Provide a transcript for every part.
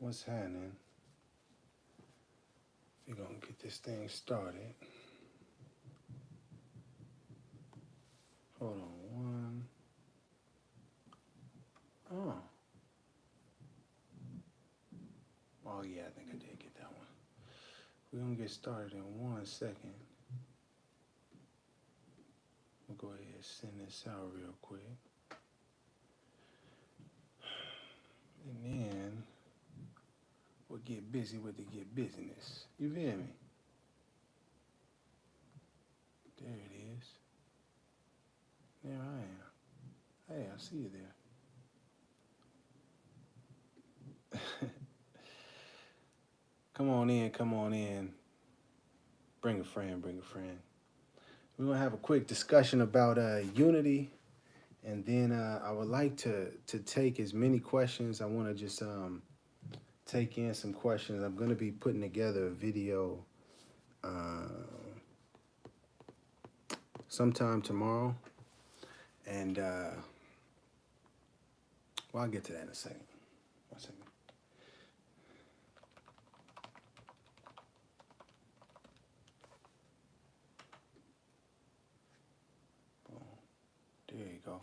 what's happening. We're gonna get this thing started. Hold on one. Oh yeah, I think I did get that one. We're gonna get started in 1 second. We'll go ahead and send this out real quick. And then we'll get busy with the get business. You feel me? There it is. There I am. Hey, I see you there. Come on in. Bring a friend. We're gonna have a quick discussion about unity, and then I would like to take as many questions. I want to just take in some questions. I'm gonna be putting together a video sometime tomorrow, and well, I'll get to that in a second. 1 second. There you go.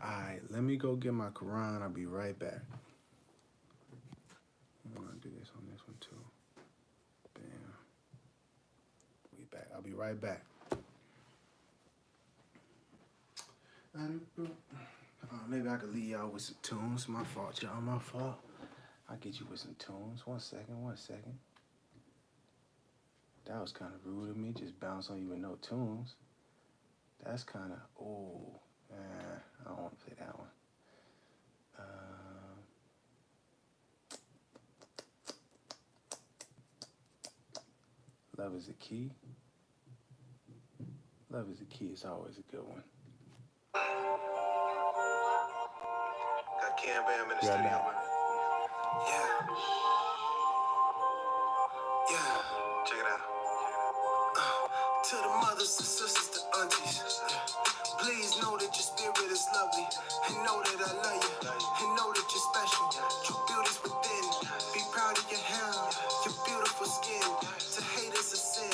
All right, let me go get my Quran. I'll be right back. I'm gonna do this on this one too. Bam. We back. I'll be right back. Maybe I could leave y'all with some tunes. My fault, y'all. My fault. I'll get you with some tunes. 1 second. That was kind of rude of me. Just bounce on you with no tunes. That's kind of, I don't want to play that one. Love is a key. Love is a key. It's always a good one. Got Cam Bam in the studio. Yeah. Check it out. To the mothers and sisters, the aunties, please know that your spirit is lovely, and know that I love you, and know that you're special. True beauty's within. Be proud of your hair, your beautiful skin. To hate is a sin,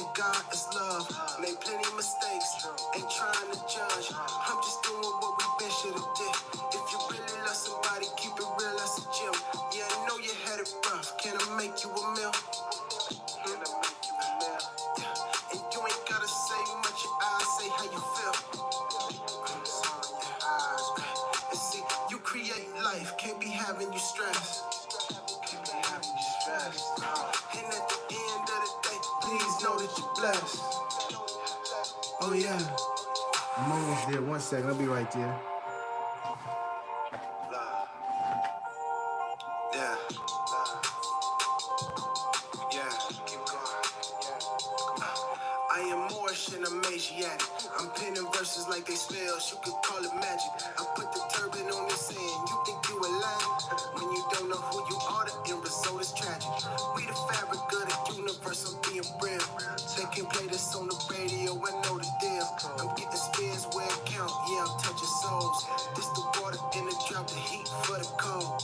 and God is love. Made plenty mistakes, ain't trying to judge. I'm just doing what we been should have did. If you really love somebody, keep it real as a gym. Yeah, I know you had it rough. Can I make you a meal? And you ain't gotta say much, your eyes say how you feel. And see, you create life, can't be having you stressed. And at the end of the day, please know that you're blessed. Oh yeah. I'm almost there. 1 second, I'll be right there. Yeah. Keep going. I am Moorish and I'm Asiatic. I'm penning verses like they spells, you could call it magic. I put the turban on this end, you think you a lion? When you don't know who you are, the end result is tragic. We the fabric of the universe, I'm being real. They can play this on the radio, I know the deal. I'm getting spins where it count, yeah, I'm touching souls. This the water in the drop, the heat for the cold.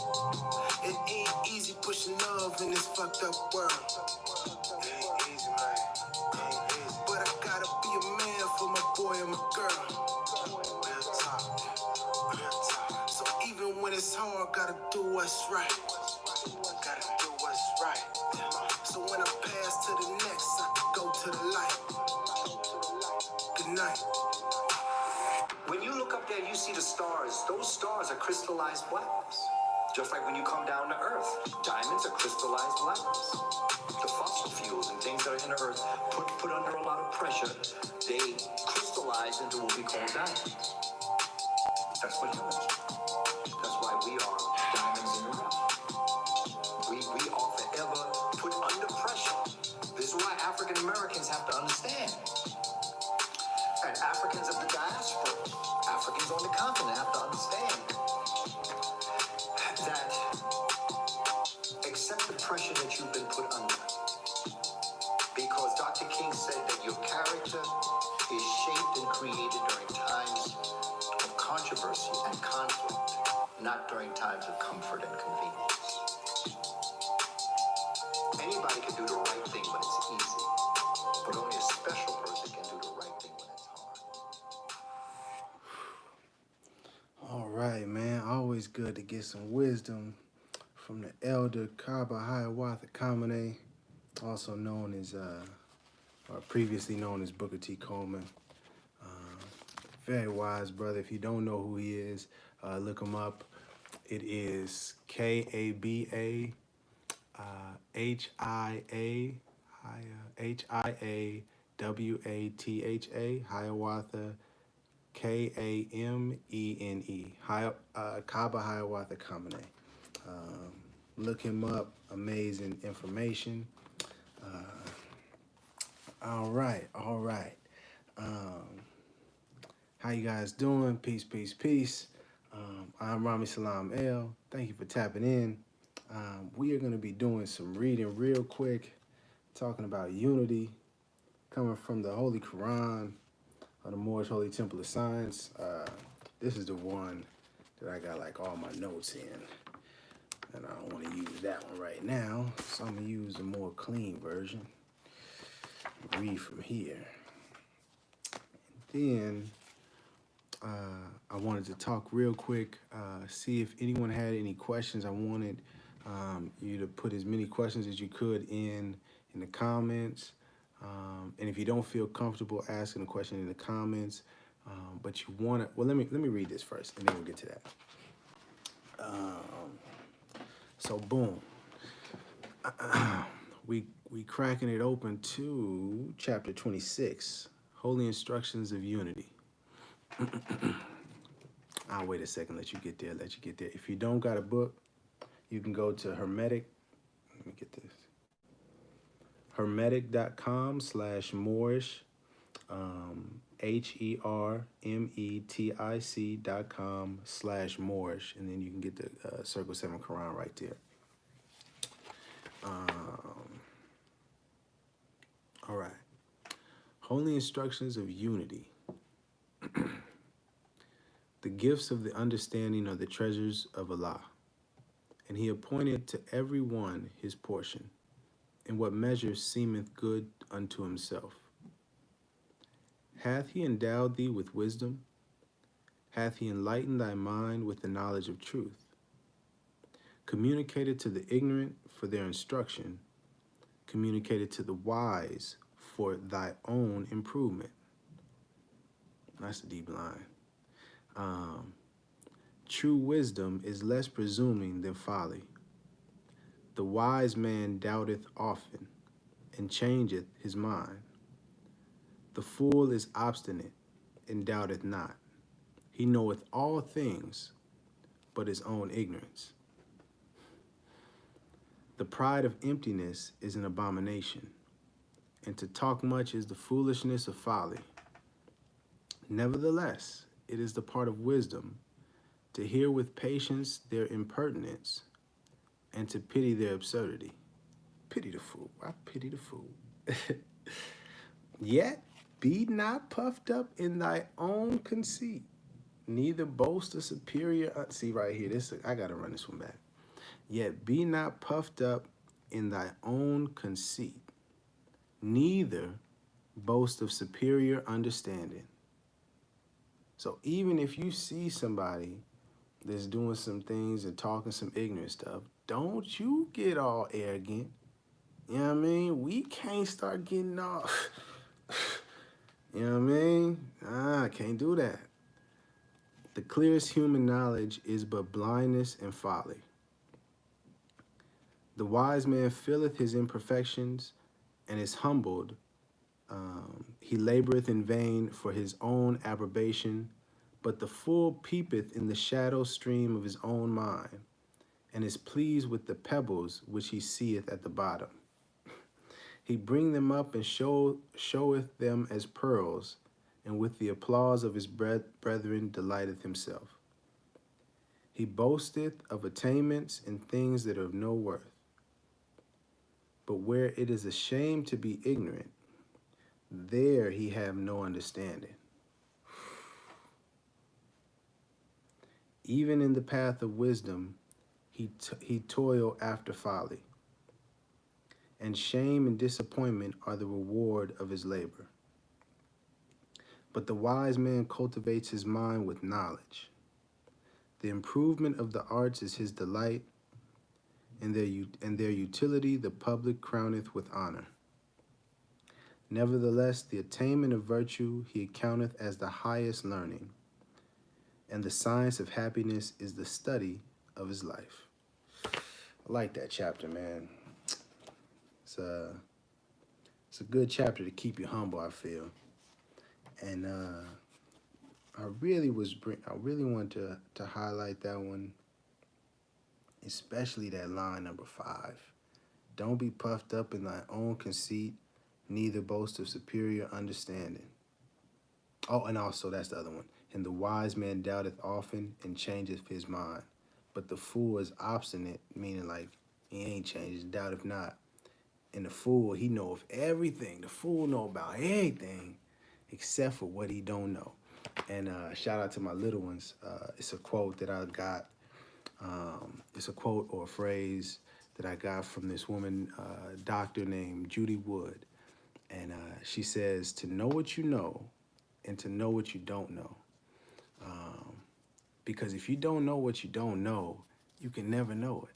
It ain't easy pushing love in this fucked up world. It ain't easy, man. But I gotta be a man for my boy and my girl. Real talk. So even when it's hard, gotta do what's right. Gotta do what's right. So when I pass to the next, I can go to the light. Good night. When you look up there, you see the stars. Those stars are crystallized blackness. Just like when you come down to Earth, diamonds are crystallized blackness. The fossil fuels and things that are in the Earth put under a lot of pressure, they crystallize into what we call diamonds. That's what humans are. That's why we are diamonds in the rough. We are forever put under pressure. This is why African Americans have to understand. And Africans of the diaspora, Africans on the continent have to understand that accept the pressure that you've been put under. Because Dr. King said that your character is shaped and created during times of controversy and conflict, not during times of comfort and convenience. Anybody can do the right thing when it's easy, but only a special person can do the right thing when it's hard. All right, man. Always good to get some wisdom from the elder Kaba Hiawatha Kamene, also known as, or previously known as Booker T. Coleman. Very wise brother. If you don't know who he is, look him up. It is Kaba Hiawatha, Hiawatha, Kamene, Kaba Hiawatha Kamene. Look him up. Amazing information. All right. How you guys doing? Peace, peace, peace. I'm Rami Salam El. Thank you for tapping in. We are going to be doing some reading real quick, talking about unity, coming from the Holy Quran, or the Moorish Holy Temple of Science. This is the one that I got like all my notes in, and I don't want to use that one right now, so I'm going to use the more clean version. Read from here. And then I wanted to talk real quick, see if anyone had any questions. I wanted you to put as many questions as you could in the comments. And if you don't feel comfortable asking a question in the comments, but you want to, well, let me read this first, and then we'll get to that. So boom, we cracking it open to chapter 26, Holy Instructions of Unity. I'll wait a second, let you get there. If you don't got a book, you can go to Hermetic. Let me get this. Hermetic.com/Moorish, HERMETIC.com/Moorish, and then you can get the Circle 7 Quran right there. All right. Holy Instructions of Unity. The gifts of the understanding are the treasures of Allah, and he appointed to every one his portion, in what measure seemeth good unto himself. Hath he endowed thee with wisdom? Hath he enlightened thy mind with the knowledge of truth? Communicated to the ignorant for their instruction, communicated to the wise for thy own improvement. That's a deep line. True wisdom is less presuming than folly. The wise man doubteth often, and changeth his mind. The fool is obstinate, and doubteth not. He knoweth all things, but his own ignorance. The pride of emptiness is an abomination, and to talk much is the foolishness of folly. Nevertheless, it is the part of wisdom to hear with patience their impertinence, and to pity their absurdity. Pity the fool. I pity the fool. Yet be not puffed up in thy own conceit, neither boast a superior. See right here, I gotta run this one back. Yet be not puffed up in thy own conceit, neither boast of superior understanding. So even if you see somebody that's doing some things and talking some ignorant stuff, don't you get all arrogant. You know what I mean? We can't start getting off. You know what I mean? I can't do that. The clearest human knowledge is but blindness and folly. The wise man feeleth his imperfections and is humbled. He laboreth in vain for his own approbation, but the fool peepeth in the shadow stream of his own mind, and is pleased with the pebbles which he seeth at the bottom. He bring them up and showeth them as pearls, and with the applause of his brethren delighteth himself. He boasteth of attainments in things that are of no worth. But where it is a shame to be ignorant, there he have no understanding. Even in the path of wisdom, he toil after folly. and shame and disappointment are the reward of his labor. But the wise man cultivates his mind with knowledge. The improvement of the arts is his delight, and their utility the public crowneth with honor. Nevertheless, the attainment of virtue he accounteth as the highest learning, and the science of happiness is the study of his life. I like that chapter, man. It's a, it's a good chapter to keep you humble, I feel. And I really wanted to highlight that one, especially that line number 5. Don't be puffed up in thy own conceit, neither boast of superior understanding. Oh, and also that's the other one. And the wise man doubteth often and changeth his mind. But the fool is obstinate, meaning like he ain't changed, doubteth not. And the fool, he know of everything. The fool know about everything except for what he don't know. And shout out to my little ones. It's a quote that I got. It's a quote or a phrase that I got from this woman, doctor named Judy Wood. And she says, to know what you know and to know what you don't know. Because if you don't know what you don't know, you can never know it.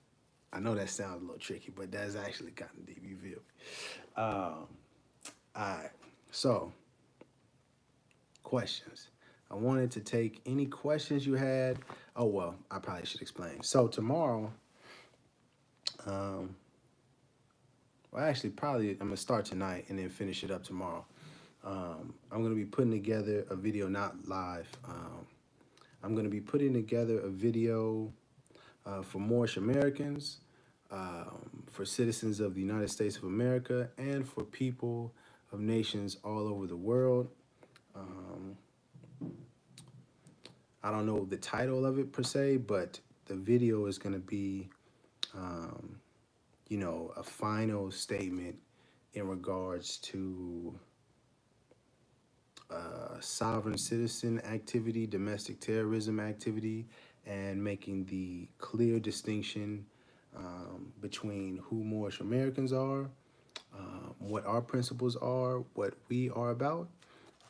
I know that sounds a little tricky, but that's actually kind of deep, you feel me? All right, so questions. I wanted to take any questions you had. Oh, well, I probably should explain. So tomorrow, well, actually, probably I'm going to start tonight and then finish it up tomorrow. I'm going to be putting together a video, not live. I'm going to be putting together a video for Moorish Americans, for citizens of the United States of America, and for people of nations all over the world. I don't know the title of it per se, but the video is going to be, you know, a final statement in regards to sovereign citizen activity, domestic terrorism activity, and making the clear distinction between who Moorish Americans are, what our principles are, what we are about,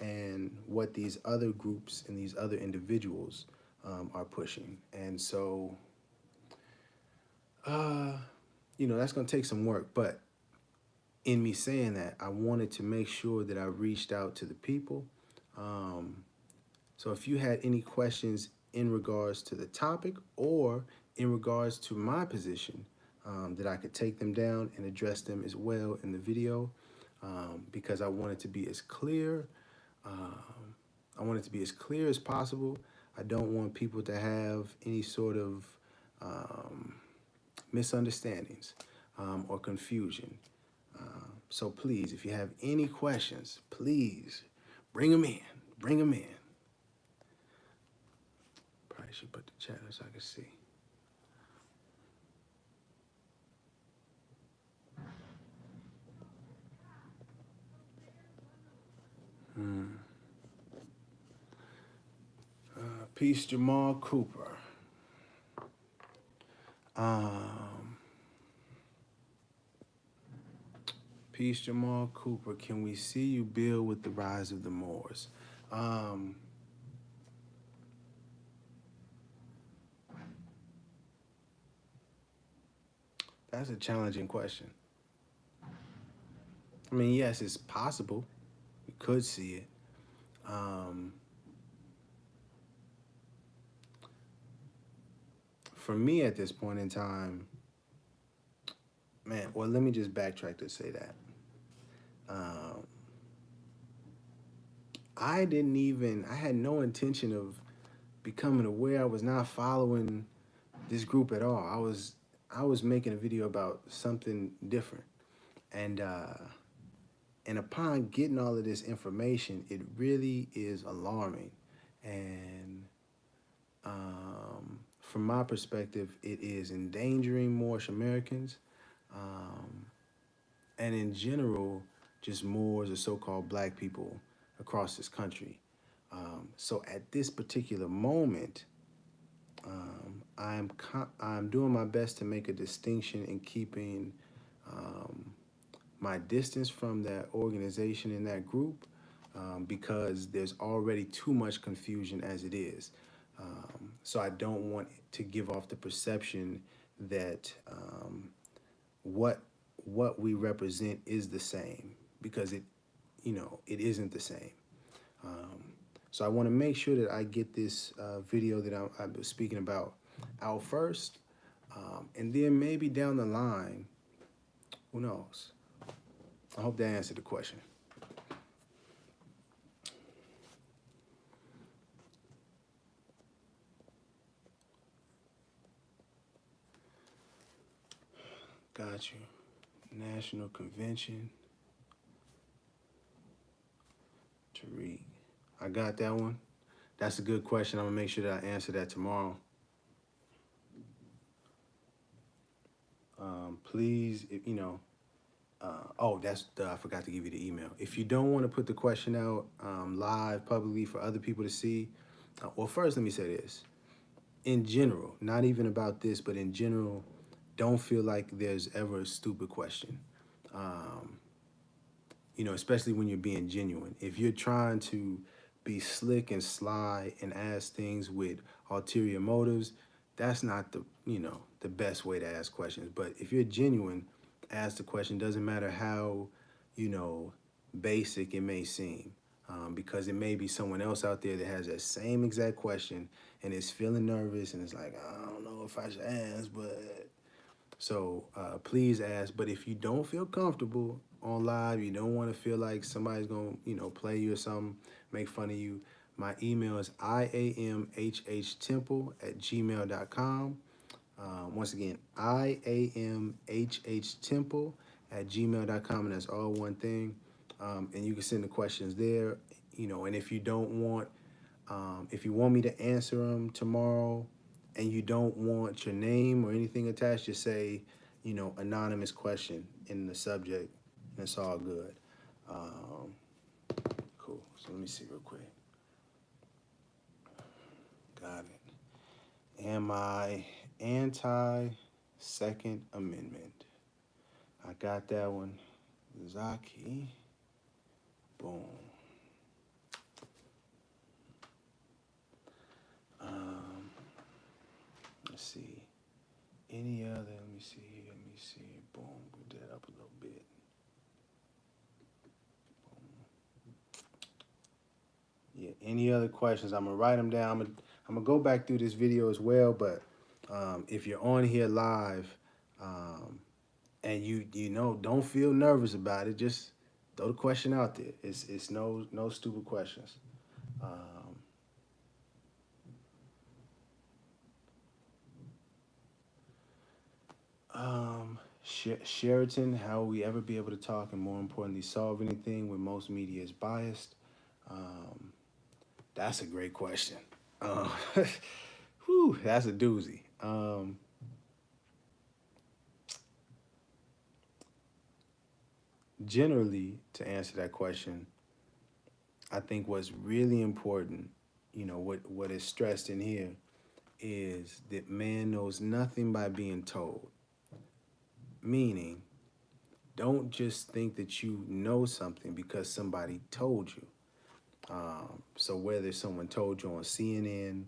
and what these other groups and these other individuals are pushing. And so, you know, that's going to take some work. But in me saying that, I wanted to make sure that I reached out to the people. So if you had any questions in regards to the topic or in regards to my position, that I could take them down and address them as well in the video, because I wanted to be as clear. I want it to be as clear as possible. I don't want people to have any sort of misunderstandings or confusion. So please, if you have any questions, please bring them in. Bring them in. Probably should put the chat so I can see. Peace, Jamal Cooper. Peace, Jamal Cooper. Can we see you build with the rise of the Moors? That's a challenging question. I mean, yes, it's possible. We could see it. For me at this point in time, man, well, let me just backtrack to say that. I had no intention of becoming aware. I was not following this group at all. I was making a video about something different. And upon getting all of this information, it really is alarming. And from my perspective, it is endangering Moorish Americans, and in general, just Moors or so-called black people across this country. So at this particular moment, I'm doing my best to make a distinction in keeping my distance from that organization and that group, because there's already too much confusion as it is. So I don't want to give off the perception that what what we represent is the same, because it isn't the same. So I want to make sure that I get this video that I was speaking about out first, and then maybe down the line, who knows? I hope that answered the question. Got you. National Convention. Tariq. I got that one. That's a good question. I'm gonna make sure that I answer that tomorrow. Please, if, oh, I forgot to give you the email. If you don't want to put the question out live publicly for other people to see, well, first let me say this. In general, not even about this, but in general, don't feel like there's ever a stupid question. Especially when you're being genuine. If you're trying to be slick and sly and ask things with ulterior motives, that's not the best way to ask questions. But if you're genuine, ask the question. Doesn't matter how, you know, basic it may seem. Because it may be someone else out there that has that same exact question and is feeling nervous and it's like, I don't know if I should ask, but so please ask. But if you don't feel comfortable on live, you don't want to feel like somebody's going to, play you or something, make fun of you, my email is iamhhtemple@gmail.com. Once again, iamhhtemple@gmail.com, and that's all one thing. And you can send the questions there, and if you don't want, if you want me to answer them tomorrow and you don't want your name or anything attached, just say, anonymous question in the subject, and it's all good. Cool. So let me see real quick. Got it. Am I anti-Second Amendment? I got that one. Zaki. Boom. Let's see. Any other? Let me see here. Let me see. Boom. Put that up a little bit. Yeah. Any other questions? I'm gonna write them down. I'm gonna go back through this video as well. But if you're on here live, and don't feel nervous about it, just throw the question out there. It's no stupid questions. Sheraton, how will we ever be able to talk and more importantly solve anything when most media is biased? That's a great question. Whew, that's a doozy. Generally, to answer that question, I think what's really important, what is stressed in here, is that man knows nothing by being told. Meaning, don't just think that you know something because somebody told you. So whether someone told you on CNN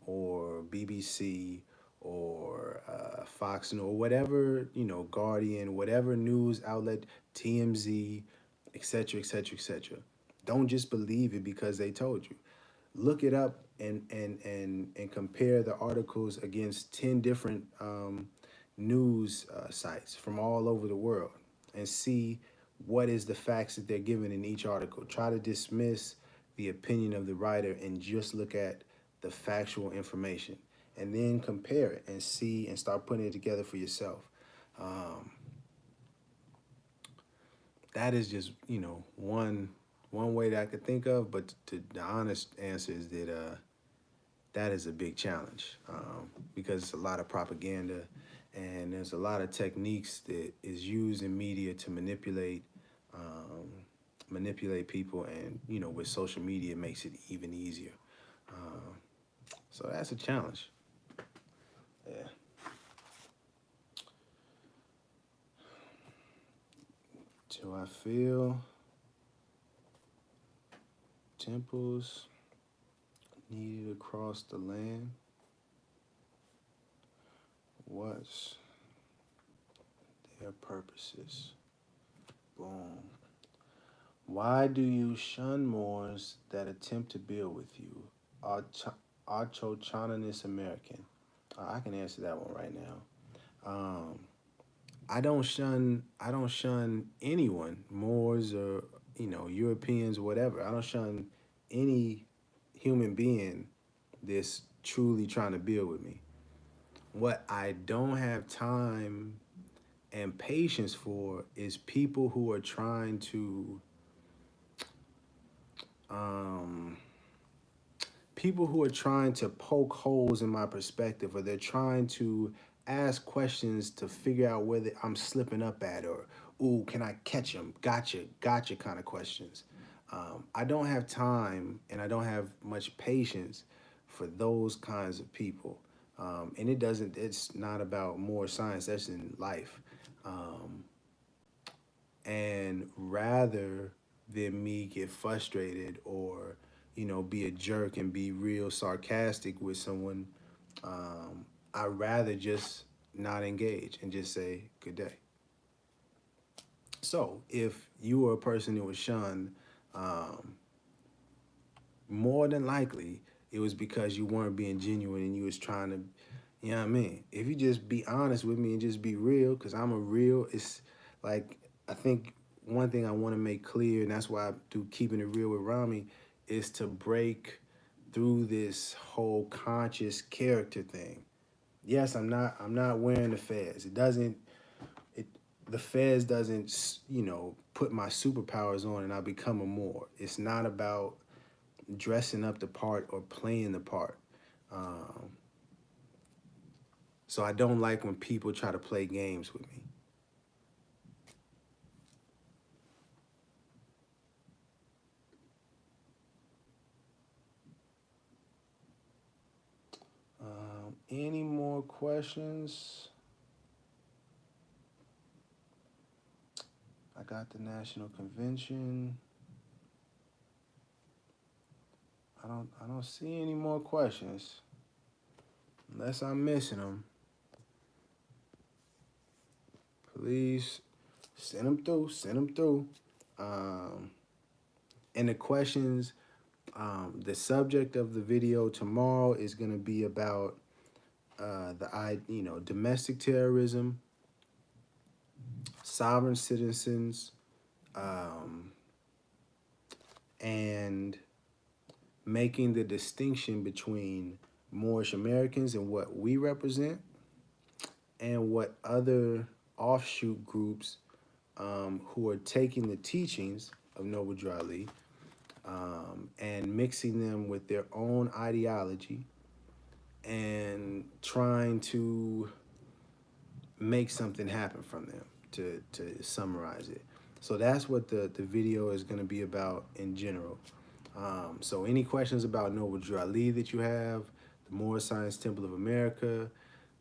or BBC or Fox News or whatever, Guardian, whatever news outlet, TMZ, etc., etc., etc., don't just believe it because they told you. Look it up and compare the articles against 10 different news sites from all over the world and see what is the facts that they're given in each article. Try to dismiss the opinion of the writer and just look at the factual information and then compare it and see and start putting it together for yourself. That is just, one way that I could think of, but the honest answer is that that is a big challenge because it's a lot of propaganda and there's a lot of techniques that is used in media to manipulate people, and with social media it makes it even easier. So that's a challenge. Yeah. Do I feel temples needed across the land? What's their purposes? Boom. Why do you shun Moors that attempt to build with you? Archochonanus American. I can answer that one right now. I don't shun anyone, Moors or Europeans, whatever. I don't shun any human being that's truly trying to build with me. What I don't have time and patience for is people who are trying to um, poke holes in my perspective, or they're trying to ask questions to figure out whether I'm slipping up at, or ooh, can I catch them? Gotcha kind of questions. I don't have time and I don't have much patience for those kinds of people. And it's not about more science, that's in life. Um, and rather than me get frustrated or be a jerk and be real sarcastic with someone, I'd rather just not engage and just say good day. So if you were a person who was shunned, um, more than likely it was because you weren't being genuine and you was trying to, you know what I mean? If you just be honest with me and just be real, because I'm a real, it's like, I think one thing I want to make clear, and that's why I do keeping it real with Rami, is to break through this whole conscious character thing. Yes, I'm not wearing the fez. It the fez doesn't, put my superpowers on and I become a Moor. It's not about dressing up the part or playing the part. Um, so I don't like when people try to play games with me. Any more questions? I got the national convention. I don't see any more questions unless I'm missing them. Please send them through. Send them through. And the questions, the subject of the video tomorrow is going to be about domestic terrorism, sovereign citizens, um, and making the distinction between Moorish Americans and what we represent, and what other offshoot groups who are taking the teachings of Noble Drew Ali and mixing them with their own ideology and trying to make something happen from them, to summarize it. So that's what the video is going to be about in general. So any questions about Noble Drew Ali that you have, the Moorish Science Temple of America,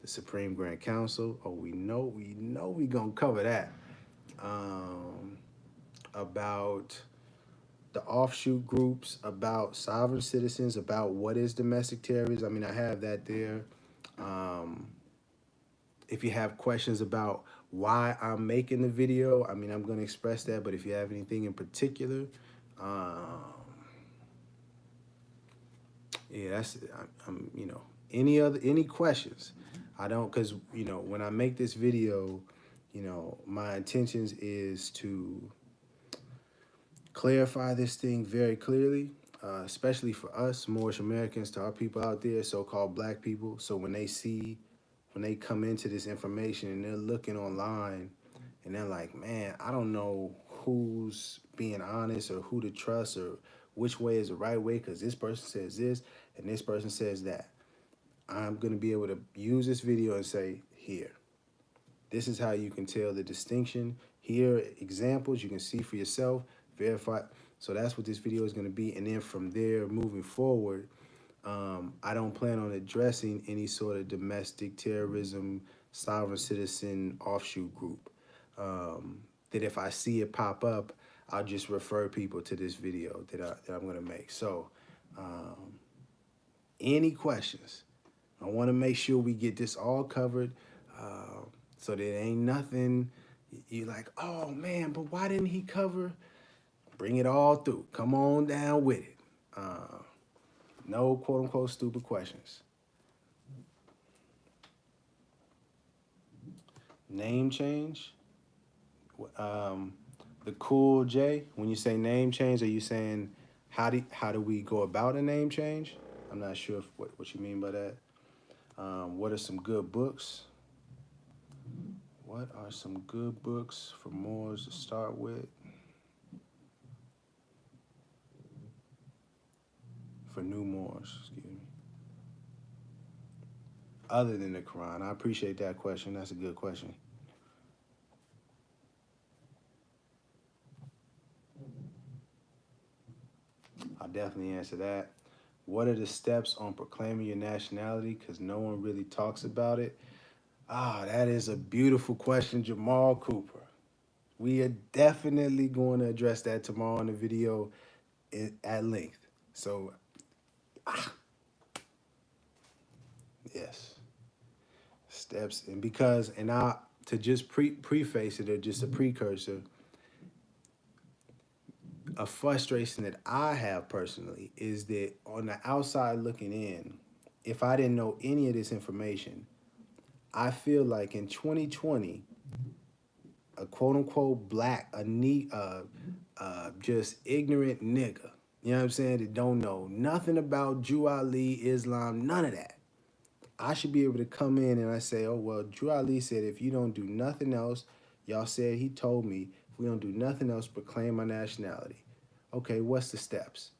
the Supreme Grand Council, oh, we gonna cover that. About the offshoot groups, about sovereign citizens, about what is domestic terrorism. I mean, I have that there. Um, if you have questions about why I'm making the video, I mean, I'm going to express that. But if you have anything in particular, um, yeah, any questions. I don't, because, when I make this video, my intentions is to clarify this thing very clearly, especially for us, Moorish Americans, to our people out there, so-called black people. So when they come into this information and they're looking online and they're like, man, I don't know who's being honest or who to trust or which way is the right way because this person says this and this person says that. I'm going to be able to use this video and say, here, this is how you can tell the distinction. Here, examples you can see for yourself, verify. So that's what this video is going to be. And then from there, moving forward, I don't plan on addressing any sort of domestic terrorism, sovereign citizen offshoot group. that if I see it pop up, I'll just refer people to this video that I'm gonna make. So, any questions? I want to make sure we get this all covered, so there ain't nothing you like, oh man, but why didn't he cover? Bring it all through. Come on down with it. No quote unquote stupid questions. Name change. The cool J. When you say name change, are you saying how do we go about a name change? I'm not sure what you mean by that. What are some good books? What are some good books for Moors to start with? For new Moors, excuse me. Other than the Quran, I appreciate that question. That's a good question. I'll definitely answer that. What are the steps on proclaiming your nationality? Because no one really talks about it. That is a beautiful question, Jamal Cooper. We are definitely going to address that tomorrow in the video at length. So, yes, steps. And I to just preface it, or just a precursor, a frustration that I have personally is that on the outside looking in, if I didn't know any of this information, I feel like in 2020, a quote unquote black, just ignorant nigga, you know what I'm saying, that don't know nothing about Jew Ali, Islam, none of that. I should be able to come in and I say, oh, well, Drew Ali said if you don't do nothing else, y'all said he told me, if we don't do nothing else, proclaim my nationality. Okay, what's the steps?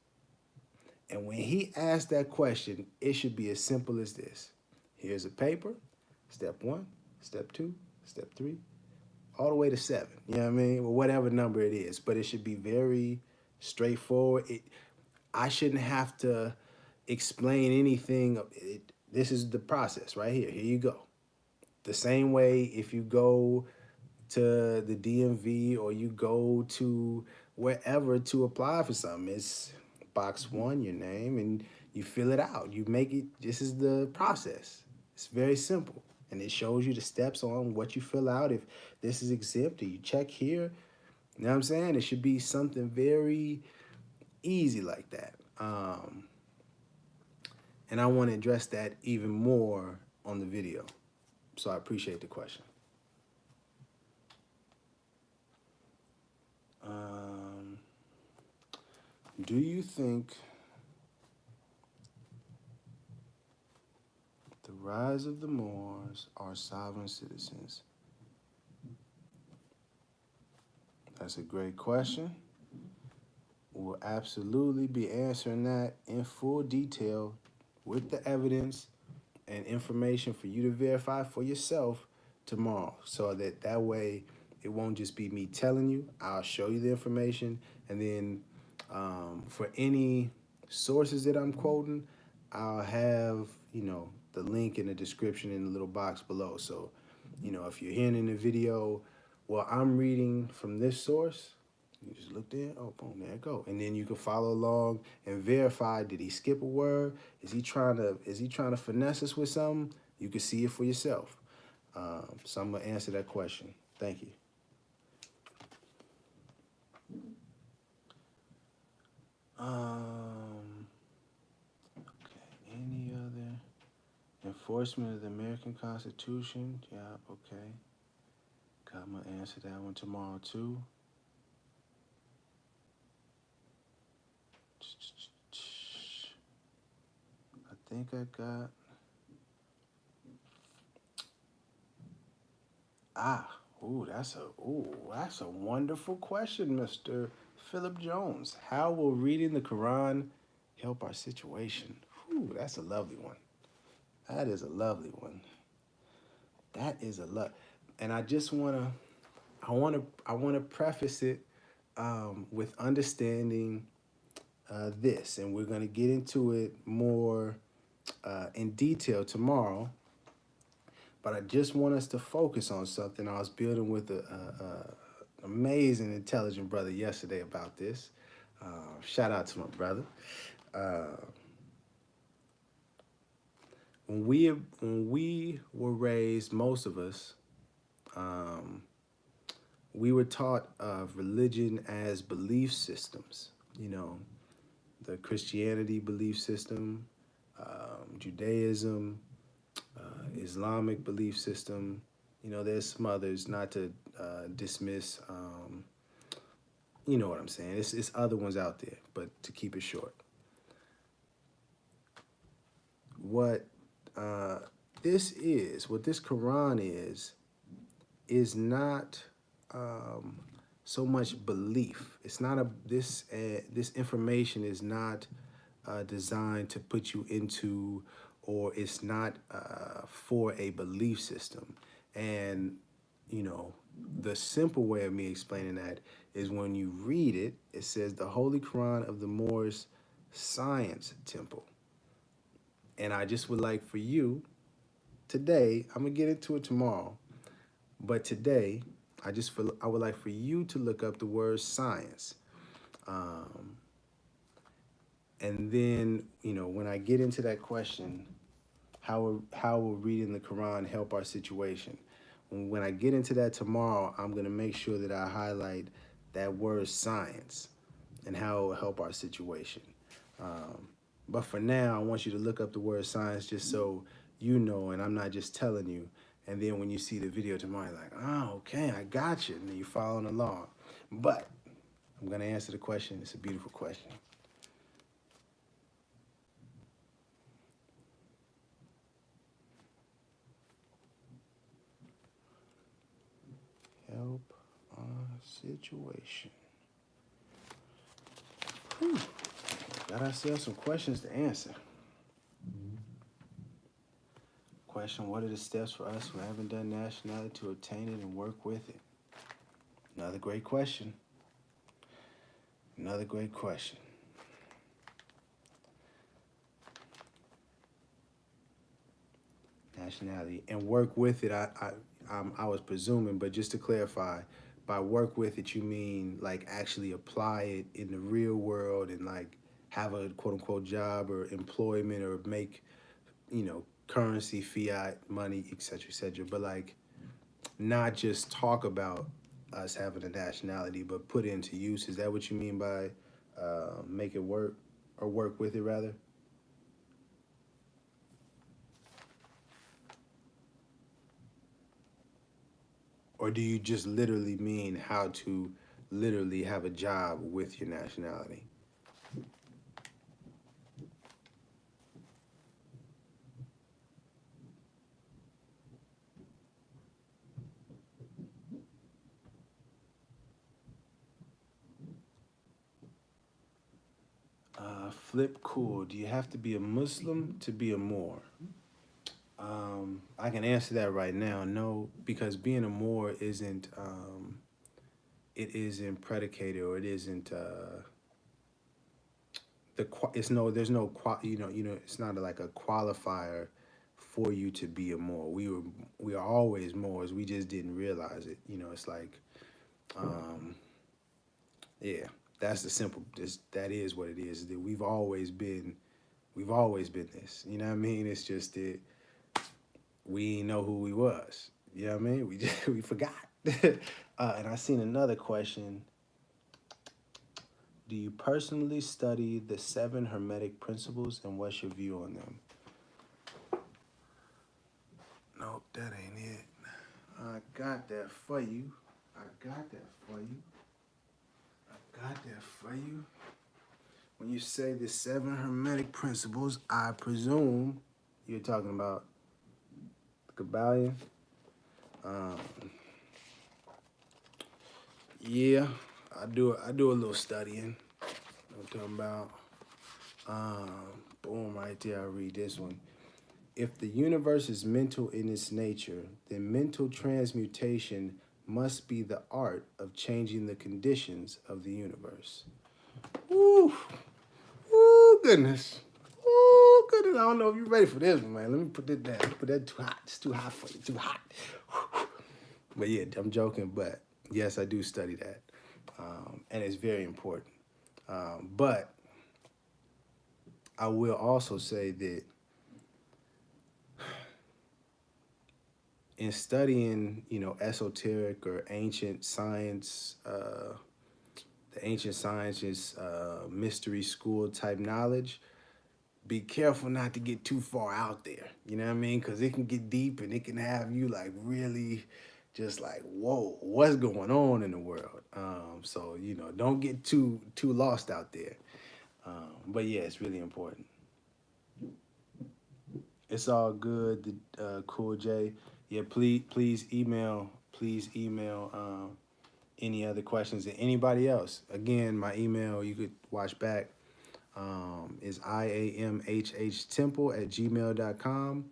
And when he asked that question, it should be as simple as this. Here's a paper, step 1, step 2, step 3, all the way to 7. You know what I mean? Or whatever number it is. But it should be very straightforward. I shouldn't have to explain anything. This is the process right here. Here you go. The same way if you go to the DMV or you go to wherever to apply for something, it's box 1, your name, and you fill it out. You make it, this is the process. It's very simple. And it shows you the steps on what you fill out. If this is exempt, or you check here. You know what I'm saying? It should be something very easy like that. And I want to address that even more on the video. So I appreciate the question. Do you think the rise of the Moors are sovereign citizens? That's a great question. We'll absolutely be answering that in full detail with the evidence and information for you to verify for yourself tomorrow, so that way it won't just be me telling you. I'll show you the information, and then for any sources that I'm quoting, I'll have the link in the description in the little box below. So if you're hearing in the video, well, I'm reading from this source. You just look there, oh, boom, there it go. And then you can follow along and verify, did he skip a word? Is he trying to finesse us with something? You can see it for yourself. So I'm gonna answer that question. Thank you. Okay, any other enforcement of the American Constitution? Yeah, okay. I'm gonna answer that one tomorrow too. I think I got. That's a wonderful question, Mr. Philip Jones. How will reading the Quran help our situation? Ooh, that's a lovely one. That is a lovely one. That is a lot. And I wanna preface it with understanding this, and we're gonna get into it more in detail tomorrow. But I just want us to focus on something. I was building with amazing, intelligent brother yesterday about this. Shout out to my brother. Uh, when we were raised, most of us, um, we were taught of religion as belief systems. You know, the Christianity belief system, Judaism, Islamic belief system. You know, there's some others, not to dismiss. You know what I'm saying? It's other ones out there, but to keep it short, what uh, what this Quran is not um, so much belief. It's not a this information is not designed to put you into, or it's not for a belief system. And you know, the simple way of me explaining that is when you read it, it says the Holy Quran of the Moors Science Temple. And I just would like for you today, I'm gonna get into it tomorrow, but today I would like for you to look up the word science. Um, and then, you know, when I get into that question, how will reading the Quran help our situation? When I get into that tomorrow, I'm gonna make sure that I highlight that word science and how it will help our situation. Um, but for now, I want you to look up the word science just so you know, and I'm not just telling you. And then when you see the video tomorrow, you're like, oh, okay, I got you. And then you're following along. But I'm going to answer the question. It's a beautiful question. Help our situation. Whew. Got ourselves some questions to answer. Question, what are the steps for us who haven't done nationality to obtain it and work with it? Another great question. Another great question. Nationality and work with it. I was presuming, but just to clarify, by work with it you mean like actually apply it in the real world and like have a quote unquote job or employment or make, you know, currency, fiat, money, etc., etc. But like not just talk about us having a nationality, but put it into use. Is that what you mean by make it work or work with it rather? Or do you just literally mean how to literally have a job with your nationality? Flip cool. Do you have to be a Muslim to be a Moor? I can answer that right now. No, because being a Moor isn't it isn't predicated or it isn't it's no there's no it's not like a qualifier for you to be a Moor. We are always Moors. We just didn't realize it. You know, it's like um, yeah, that's the simple. That is what it is. That we've always been this. You know what I mean? It's just that we know who we was. You know what I mean? We just, we forgot. And I seen another question. Do you personally study the 7 Hermetic principles, and what's your view on them? Nope, that ain't it. I got that for you. I got that for you. I got that for you. When you say the 7 Hermetic principles, I presume you're talking about the Kabbalion. Um, yeah, I do a little studying. I'm talking about. Boom, right there. I read this one. If the universe is mental in its nature, then mental transmutation must be the art of changing the conditions of the universe. Ooh, ooh, goodness. Ooh, goodness. I don't know if you're ready for this one, man. Let me put that down. Put that too hot. It's too hot for you. Too hot. But yeah, I'm joking. But Yes, I do study that, and it's very important. But I will also say that in studying, esoteric or ancient science, the ancient sciences, mystery school type knowledge, be careful not to get too far out there. You know what I mean? Because it can get deep and it can have you like really just like, whoa, what's going on in the world? So don't get too lost out there. But yeah, it's really important. It's all good. The Cool J. Yeah, please email any other questions and anybody else. Again, my email you could watch back is iamhhtemple@gmail.com.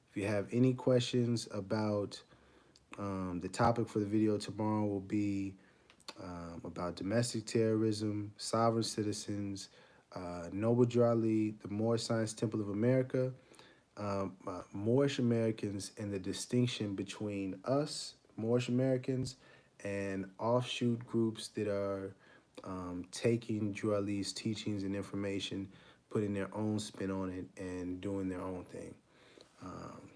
If you have any questions about the topic for the video tomorrow will be about domestic terrorism, sovereign citizens, Noble Drew Ali, the Moorish Science Temple of America, Moorish Americans, and the distinction between us, Moorish Americans, and offshoot groups that are taking Drew Ali's teachings and information, putting their own spin on it, and doing their own thing. Um,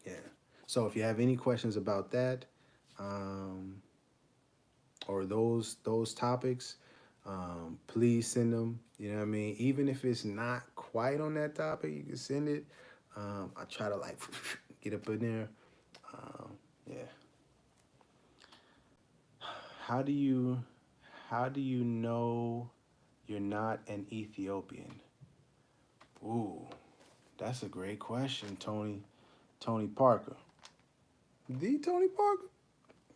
yeah. So if you have any questions about that, um, or those topics, please send them. You know what I mean? Even if it's not quite on that topic, you can send it. I try to like get up in there. Yeah. How do you how do you know you're not an Ethiopian? Ooh, that's a great question, Tony Parker. The Tony Parker.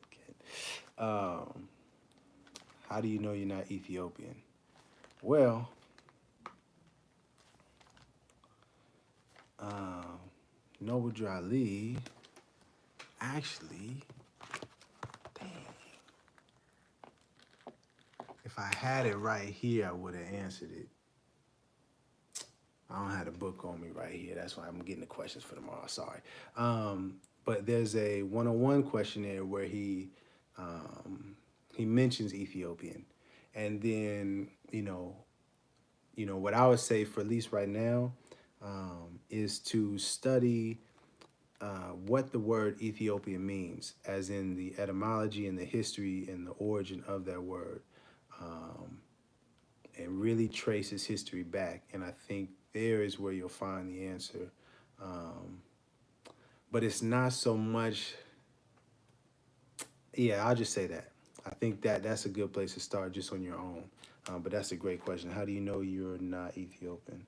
Okay. Um, how do you know you're not Ethiopian? Well, um, Noble Drew Ali actually, dang, if I had it right here, I would have answered it. I don't have the book on me right here. That's why I'm getting the questions for tomorrow. Sorry. But there's a 101 questionnaire where he mentions Ethiopian, and then what I would say for at least right now is to study what the word Ethiopian means, as in the etymology and the history and the origin of that word, um, and really trace its history back. And I think there is where you'll find the answer. Um, but it's not so much. Yeah, I'll just say that. I think that's a good place to start just on your own. But that's a great question. How do you know you're not Ethiopian?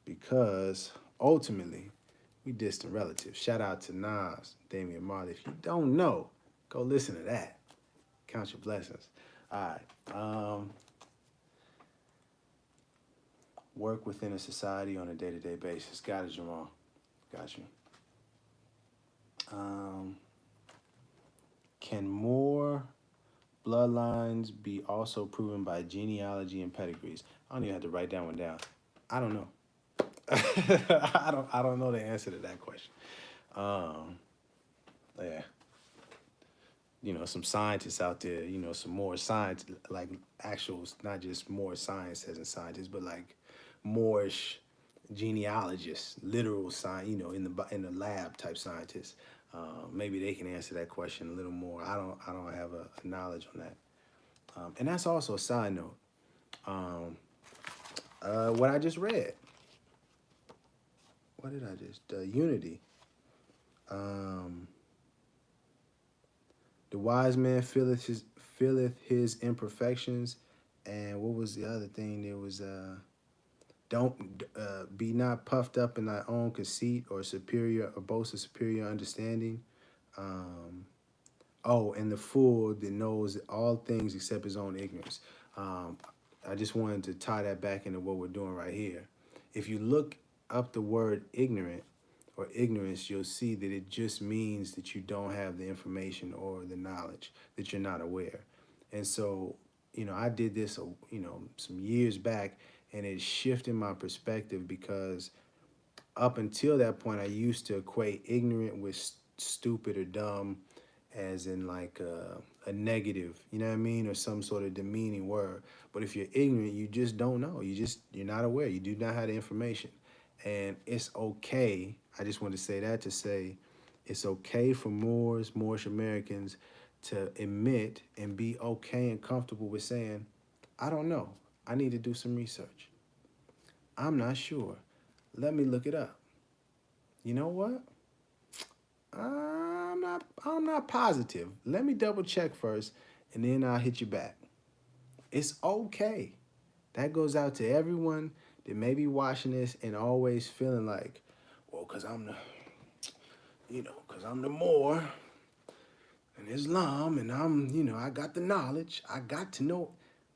Because ultimately, we distant relatives. Shout out to Nas, Damian Marley. If you don't know, go listen to that. Count your blessings. All right. Work within a society on a day-to-day basis. Got it, Jamal. Got you. Um, can more bloodlines be also proven by genealogy and pedigrees? I don't even have to write that one down. I don't know. I don't know the answer to that question. Um, yeah. Some scientists out there, some more science, like actual, not just more science as in scientists, but like Moorish genealogists, literal science, in the lab type scientists. Maybe they can answer that question a little more. I don't have a knowledge on that. And that's also a side note. Um, what I just read. What did I just? Unity. Um, the wise man feeleth his imperfections, and what was the other thing? There was don't be not puffed up in thy own conceit or superior or boast of superior understanding. Um, oh, and the fool that knows all things except his own ignorance. Um, I just wanted to tie that back into what we're doing right here. If you look up the word ignorant or ignorance, you'll see that it just means that you don't have the information or the knowledge, that you're not aware. And so, I did this, some years back, and it shifted my perspective because up until that point, I used to equate ignorant with stupid or dumb as in like a negative, you know what I mean, or some sort of demeaning word. But if you're ignorant, you just don't know. You're not aware. You do not have the information, and it's okay. I just want to say that to say, it's okay for Moorish Americans to admit and be okay and comfortable with saying, I don't know. I need to do some research. I'm not sure. Let me look it up. You know what? I'm not positive. Let me double check first and then I'll hit you back. It's okay. That goes out to everyone that may be watching this and always feeling like, well, cause I'm the Moor and Islam and I got the knowledge. I got to know.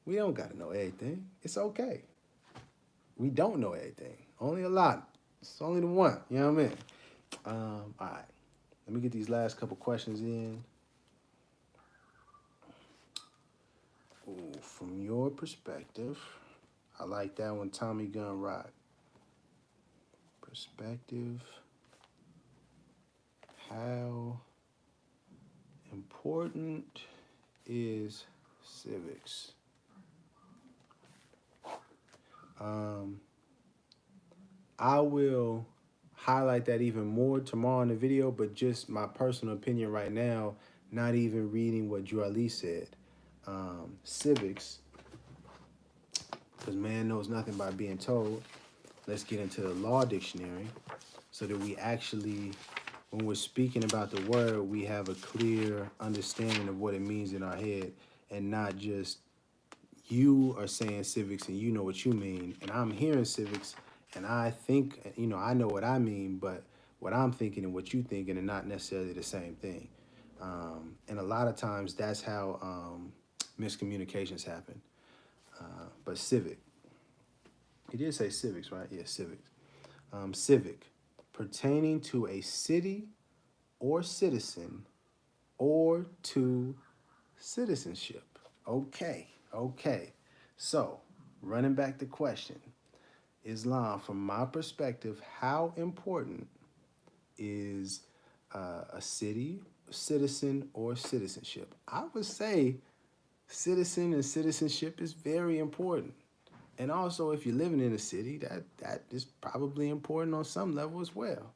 We don't got to know everything. It's okay. We don't know everything. Only a lot. It's only the one. You know what I mean? All right. Let me get these last couple questions in. Ooh, from your perspective, I like that one, Tommy Gun Rock. Perspective, how important is civics? I will highlight that even more tomorrow in the video, but just my personal opinion right now, not even reading what Drew Ali said. Civics, because man knows nothing by being told. Let's get into the law dictionary so that we actually, when we're speaking about the word, we have a clear understanding of what it means in our head and not just you are saying civics and you know what you mean. And I'm hearing civics and I think, I know what I mean, but what I'm thinking and what you thinking are not necessarily the same thing. And a lot of times that's how miscommunications happen. But civic, he did say civics, right? Yeah, civics. Civic, pertaining to a city or citizen or to citizenship. Okay. So, running back the question, Islam, from my perspective, how important is a city, citizen, or citizenship? I would say citizen and citizenship is very important. And also, if you're living in a city, that is probably important on some level as well.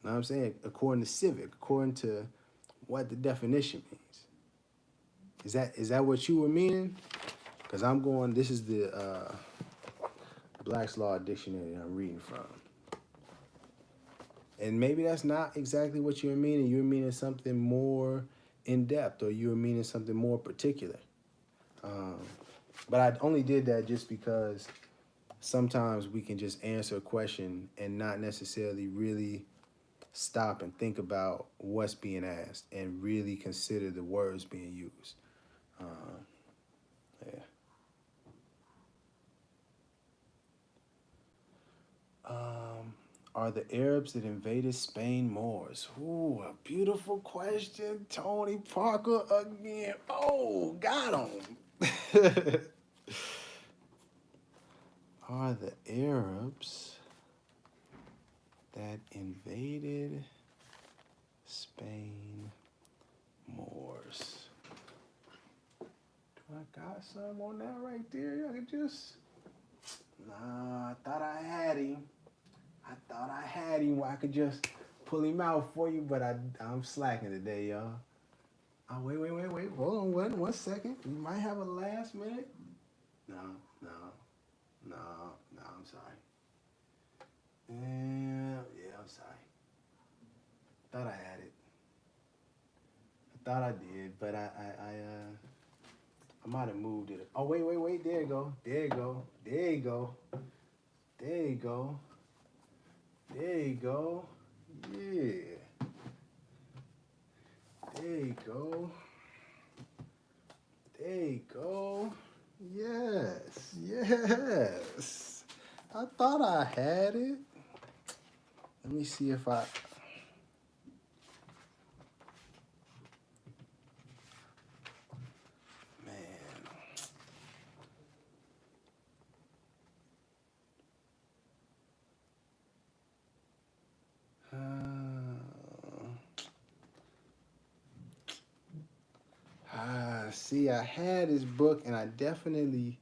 Know what I'm saying? According to civic, according to what the definition means. Is that what you were meaning? Because this is the Black's Law Dictionary I'm reading from. And maybe that's not exactly what you were meaning. You were meaning something more in depth, or you were meaning something more particular. But I only did that just because sometimes we can just answer a question and not necessarily really stop and think about what's being asked and really consider the words being used. Yeah. Are the Arabs that invaded Spain Moors? Ooh, a beautiful question. Tony Parker again. Oh, got him. Are the Arabs that invaded Spain Moors? Do I got some on that right there? I could just... Nah, I thought I had him. Where I could just pull him out for you, but I'm slacking today, y'all. Oh, wait. Hold on one second. We might have a last minute. No, I'm sorry. Yeah, I'm sorry. Thought I had it. I thought I did, but I might have moved it. Oh, wait. There you go. There you go. Yeah. There you go. Yes. I thought I had it. Let me see if I... Man. See, I had this book and I definitely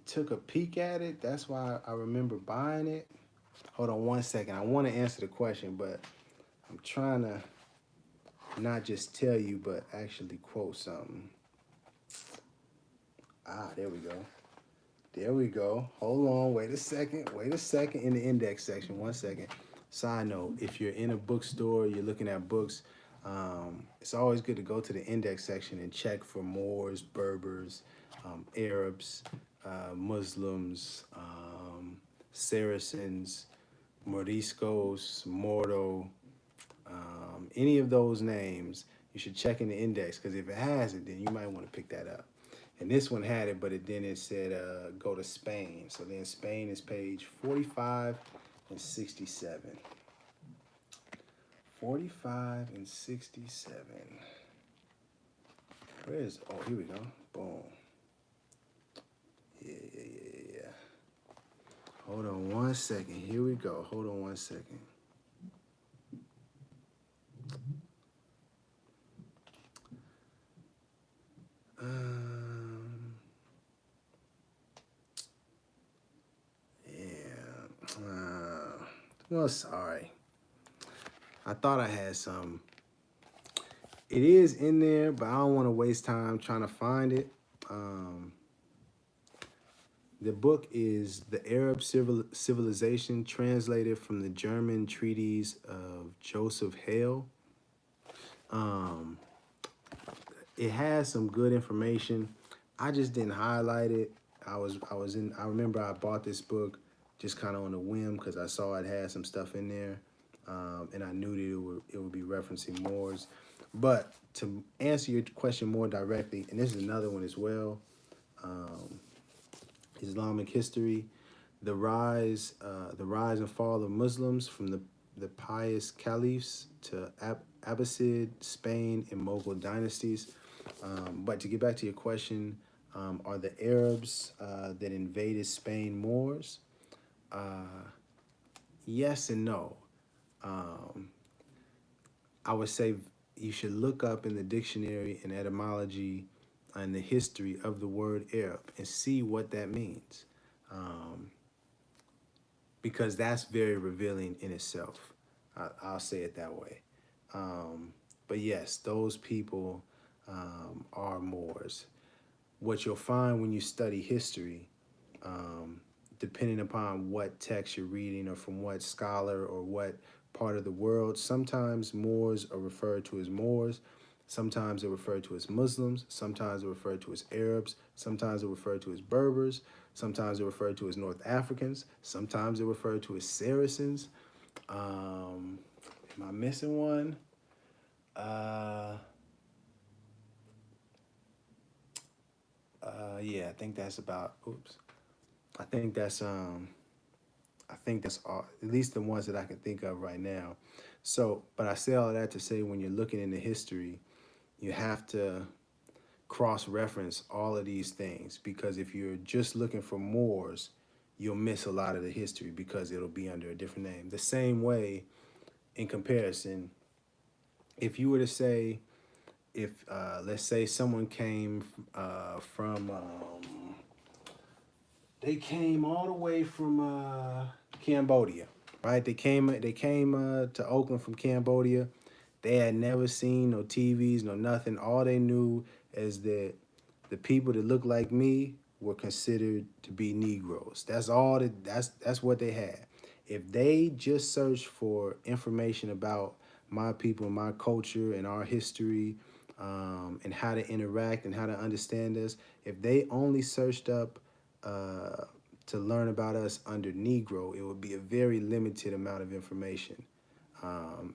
took a peek at it. That's why I remember buying it. Hold on one second. I want to answer the question, but I'm trying to not just tell you, but actually quote something. Ah, there we go. There we go. Hold on. Wait a second. Wait a second in the index section. One second. Side note, if you're in a bookstore, you're looking at books, it's always good to go to the index section and check for Moors, Berbers, Arabs, Muslims, Saracens, Moriscos, Mordo, any of those names. You should check in the index because if it has it, then you might want to pick that up. And this one had it, but then it said go to Spain. So then Spain is page 45 and 67. 45 and 67. Where is, oh, here we go. Boom. Yeah. Hold on one second. Here we go. Hold on one second. Well, sorry. I thought I had some. It is in there, but I don't want to waste time trying to find it. The book is The Arab Civilization, translated from the German treatise of Joseph Hale. It has some good information. I just didn't highlight it. I remember I bought this book just kind of on a whim because I saw it had some stuff in there, and I knew that it would be referencing Moors. But to answer your question more directly, and this is another one as well, Islamic history, the rise and fall of Muslims from the pious caliphs to Abbasid, Spain, and Mughal dynasties. But to get back to your question, are the Arabs that invaded Spain Moors? Yes and no. I would say you should look up in the dictionary and etymology and the history of the word Arab and see what that means. Because that's very revealing in itself. I'll say it that way. But yes, those people are Moors. What you'll find when you study history, depending upon what text you're reading or from what scholar or what part of the world, sometimes Moors are referred to as Moors, sometimes they're referred to as Muslims, sometimes they're referred to as Arabs, sometimes they're referred to as Berbers, sometimes they're referred to as North Africans, sometimes they're referred to as Saracens. Am I missing one? Yeah, I think that's about, oops. I think that's all, at least the ones that I can think of right now. So, but I say all that to say when you're looking into history, you have to cross-reference all of these things because if you're just looking for Moors, you'll miss a lot of the history because it'll be under a different name. The same way, in comparison, if you were to say, if let's say someone came from they came all the way from Cambodia, right? They came to Oakland from Cambodia. They had never seen no TVs, no nothing. All they knew is that the people that looked like me were considered to be Negroes. That's what they had. If they just searched for information about my people, my culture, and our history, and how to interact and how to understand us, if they only searched up to learn about us under Negro, it would be a very limited amount of information.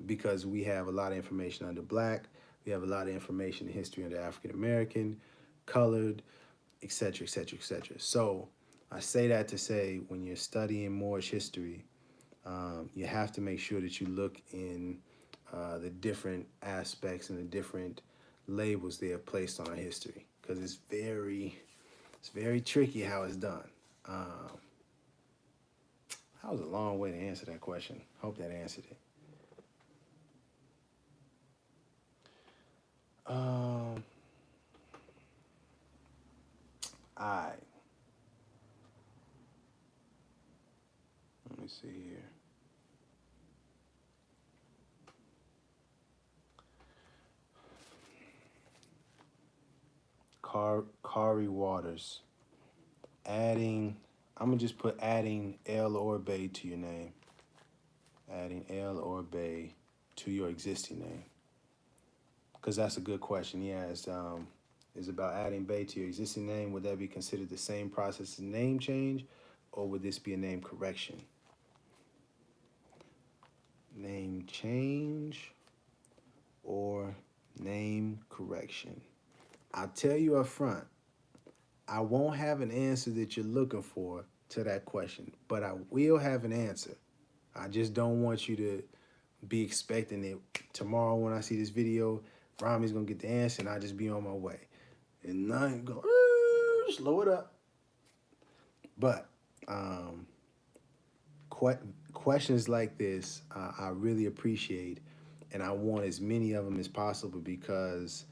Because we have a lot of information under Black, we have a lot of information in history under African American, colored, etc., etc., etc. So I say that to say when you're studying Moorish history, you have to make sure that you look in the different aspects and the different labels they have placed on our history because it's very tricky how it's done. That was a long way to answer that question. Hope that answered it. All right. Let me see here. Kari Waters. Adding, I'm going to just put adding El or Bay to your name. Adding El or Bay to your existing name. Because that's a good question. He asked, is about adding Bay to your existing name. Would that be considered the same process as name change, or would this be a name correction? Name change or name correction? I'll tell you up front, I won't have an answer that you're looking for to that question, but I will have an answer. I just don't want you to be expecting it tomorrow when I see this video. Rami's gonna get the answer and I'll just be on my way. And nothing go, slow it up. But questions like this, I really appreciate, and I want as many of them as possible because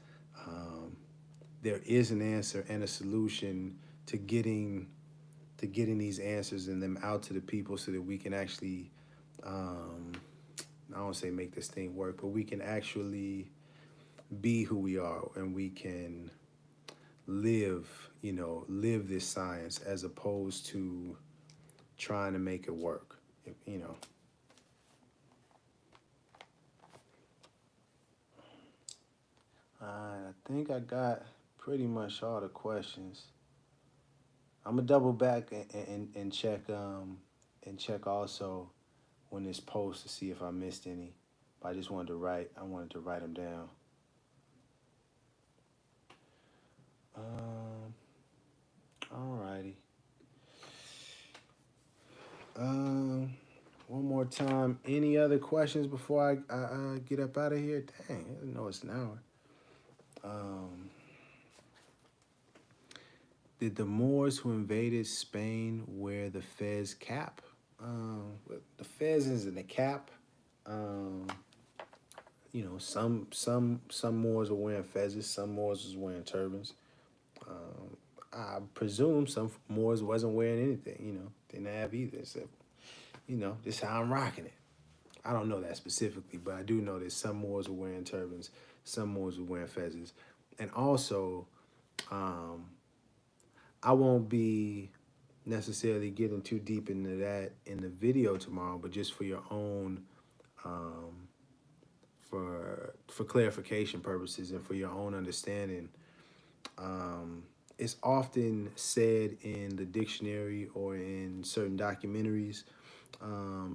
there is an answer and a solution to getting these answers and them out to the people so that we can actually, I don't say make this thing work, but we can actually be who we are and we can live, live this science as opposed to trying to make it work, I think I got pretty much all the questions. I'm gonna double back and check also when this post to see if I missed any. But I just wanted to write them down. Alrighty. One more time. Any other questions before I get up out of here? Dang, I didn't know it's an hour. Did the Moors who invaded Spain wear the fez cap? The fez isn't a cap. Some Moors were wearing fezzes. Some Moors was wearing turbans. I presume some Moors wasn't wearing anything. Didn't have either. So, this is how I'm rocking it. I don't know that specifically, but I do know that some Moors were wearing turbans, some Moors were wearing fezzes. And also, I won't be necessarily getting too deep into that in the video tomorrow, but just for your own, for clarification purposes and for your own understanding, it's often said in the dictionary or in certain documentaries,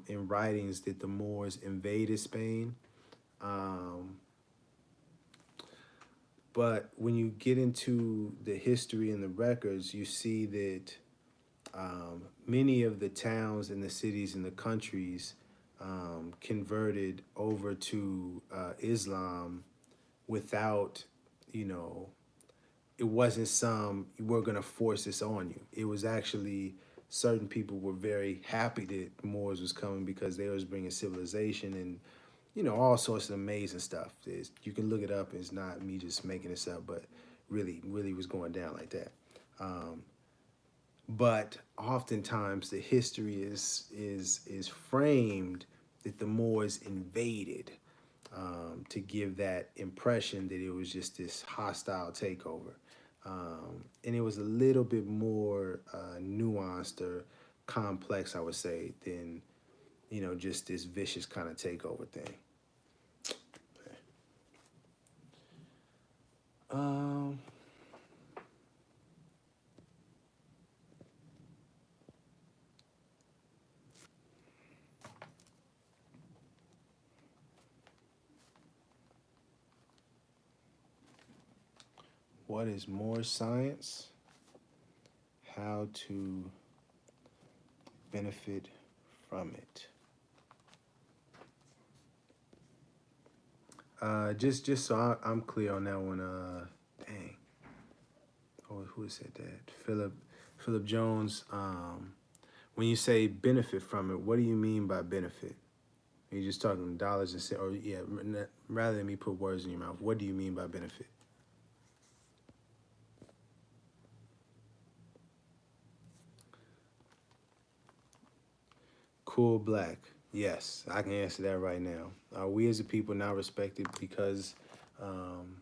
in writings that the Moors invaded Spain. But when you get into the history and the records, you see that many of the towns and the cities and the countries converted over to Islam without, it wasn't we're going to force this on you. It was actually certain people were very happy that Moors was coming because they was bringing civilization and, all sorts of amazing stuff. You can look it up. It's not me just making this up, but really, really was going down like that. But oftentimes the history is framed that the Moors invaded to give that impression that it was just this hostile takeover. And it was a little bit more nuanced or complex, I would say, than, just this vicious kind of takeover thing. What is more science? How to benefit from it? Just so I'm clear on that one. Dang. Oh, who said that? Philip Jones. When you say benefit from it, what do you mean by benefit? Are you just talking dollars and cents? Or yeah, rather than me put words in your mouth, what do you mean by benefit? cool black? Yes, I can answer that right now. Are we as a people not respected because um,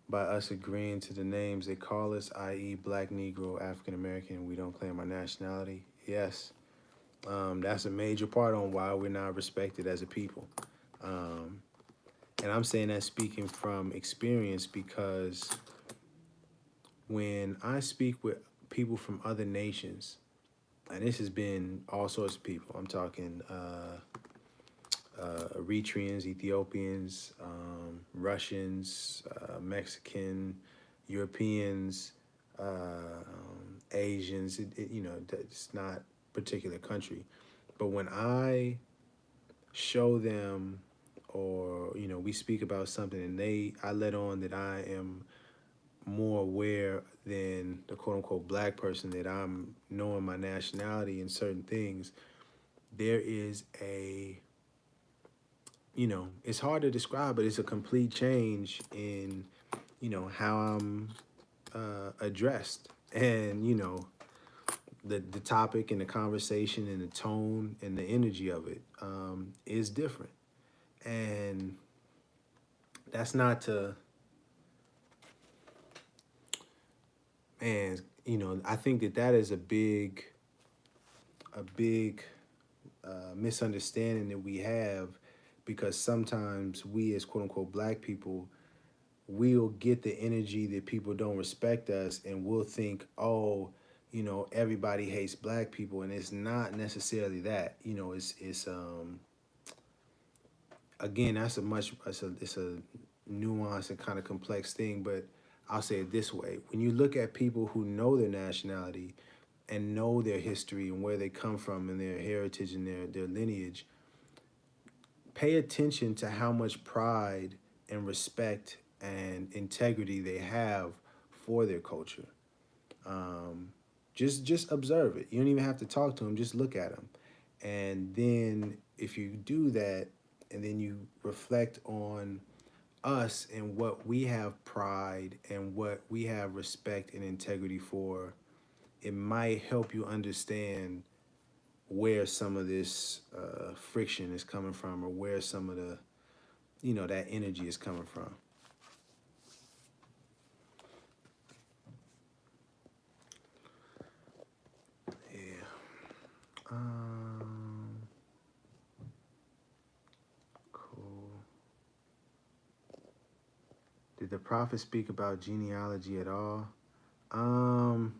by us agreeing to the names they call us, i.e., Black, Negro, African American, and we don't claim our nationality? Yes. That's a major part on why we're not respected as a people. Um, and I'm saying that speaking from experience because when I speak with people from other nations, and this has been all sorts of people, I'm talking Eritreans, Ethiopians, Russians, Mexican, Europeans, Asians. It's not particular country, but when I show them, or we speak about something, and I let on that I am more aware than the quote unquote black person, that I'm knowing my nationality and certain things. There is it's hard to describe, but it's a complete change in, how I'm addressed. And, the topic and the conversation and the tone and the energy of it is different. And that's not to, man, I think that is a big misunderstanding that we have, because sometimes we as quote unquote black people, we'll get the energy that people don't respect us, and we'll think, oh, everybody hates black people, and it's not necessarily that. It's again, it's a nuanced and kind of complex thing, but I'll say it this way: when you look at people who know their nationality and know their history and where they come from and their heritage and their lineage, pay attention to how much pride and respect and integrity they have for their culture. Um, just observe it. You don't even have to talk to them. Just look at them, and then if you do that, and then you reflect on us and what we have pride and what we have respect and integrity for, it might help you understand where some of this friction is coming from, or where some of the that energy is coming from. Yeah. Cool. Did the prophet speak about genealogy at all? Um,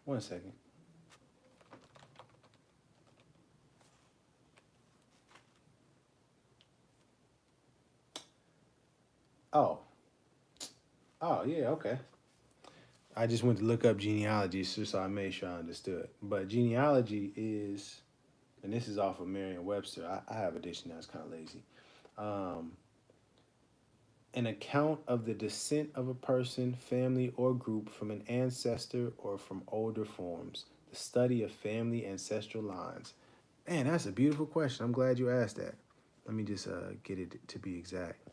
One second. Oh, oh yeah, okay. I just went to look up genealogy so I made sure I understood. But genealogy is, and this is off of Merriam-Webster. I have a dictionary that's kind of lazy. Um, an account of the descent of a person, family, or group from an ancestor or from older forms. The study of family ancestral lines. Man, that's a beautiful question. I'm glad you asked that. Let me just get it to be exact.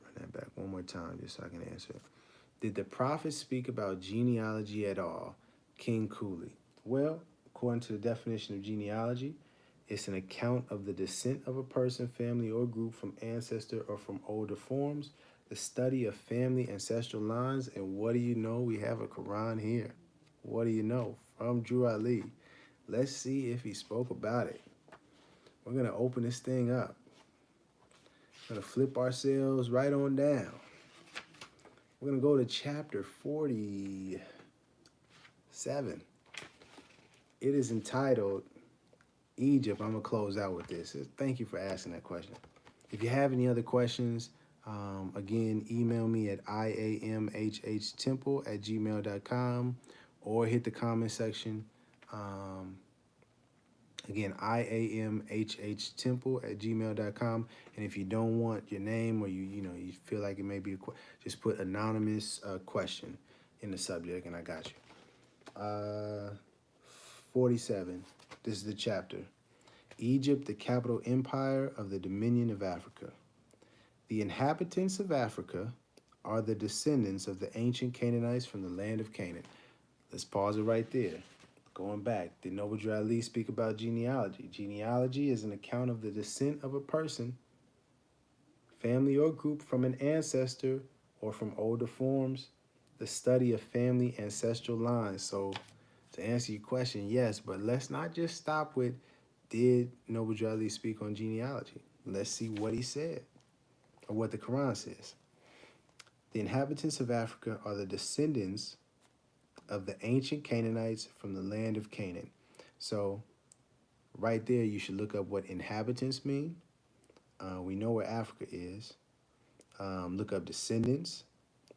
Run that back one more time just so I can answer it. Did the prophet speak about genealogy at all? King Cooley. Well, according to the definition of genealogy, it's an account of the descent of a person, family, or group from ancestor or from older forms, the study of family ancestral lines, and what do you know? We have a Quran here. What do you know? From Drew Ali. Let's see if he spoke about it. We're going to open this thing up. We're going to flip ourselves right on down. We're going to go to chapter 47. It is entitled Egypt. I'm going to close out with this. Thank you for asking that question. If you have any other questions, again, email me at iamhhtemple@gmail.com, or hit the comment section. Again, iamhhtemple@gmail.com. And if you don't want your name, or you feel like it may be just put anonymous question in the subject, and I got you. 47. This is the chapter. Egypt, the capital empire of the Dominion of Africa. The inhabitants of Africa are the descendants of the ancient Canaanites from the land of Canaan. Let's pause it right there. Going back, did Noble Drew Ali speak about genealogy? Genealogy is an account of the descent of a person, family, or group from an ancestor or from older forms, the study of family ancestral lines. So, to answer your question, yes, but let's not just stop with did Noble Drew Ali speak on genealogy? Let's see what he said or what the Quran says. The inhabitants of Africa are the descendants of the ancient Canaanites from the land of Canaan. So, right there, you should look up what inhabitants mean. We know where Africa is. Look up descendants,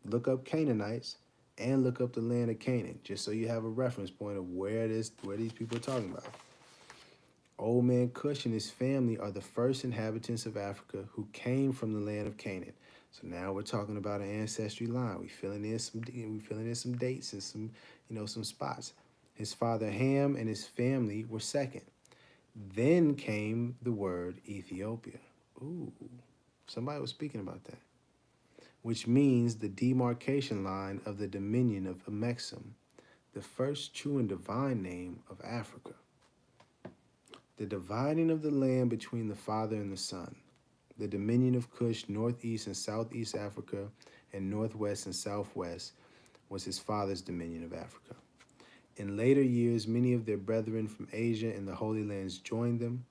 look up Canaanites, and look up the land of Canaan, just so you have a reference point of where these people are talking about. Old man Cush and his family are the first inhabitants of Africa who came from the land of Canaan. So now we're talking about an ancestry line. We filling in some dates and some spots. His father Ham and his family were second. Then came the word Ethiopia. Ooh, somebody was speaking about that, which means the demarcation line of the dominion of Amexem, the first true and divine name of Africa. The dividing of the land between the Father and the Son, the dominion of Cush, northeast and southeast Africa, and northwest and southwest, was his father's dominion of Africa. In later years, many of their brethren from Asia and the Holy Lands joined them.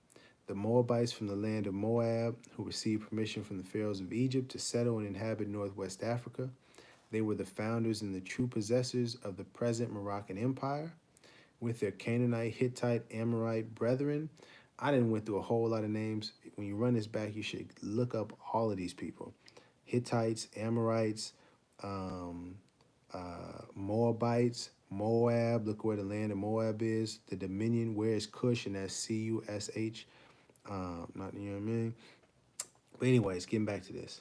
The Moabites from the land of Moab, who received permission from the pharaohs of Egypt to settle and inhabit northwest Africa. They were the founders and the true possessors of the present Moroccan Empire. With their Canaanite, Hittite, Amorite brethren. I didn't went through a whole lot of names. When you run this back, you should look up all of these people. Hittites, Amorites, Moabites, Moab. Look where the land of Moab is. The dominion, where is Cush? And that's Cush. Not, you know what I mean? But anyways, getting back to this.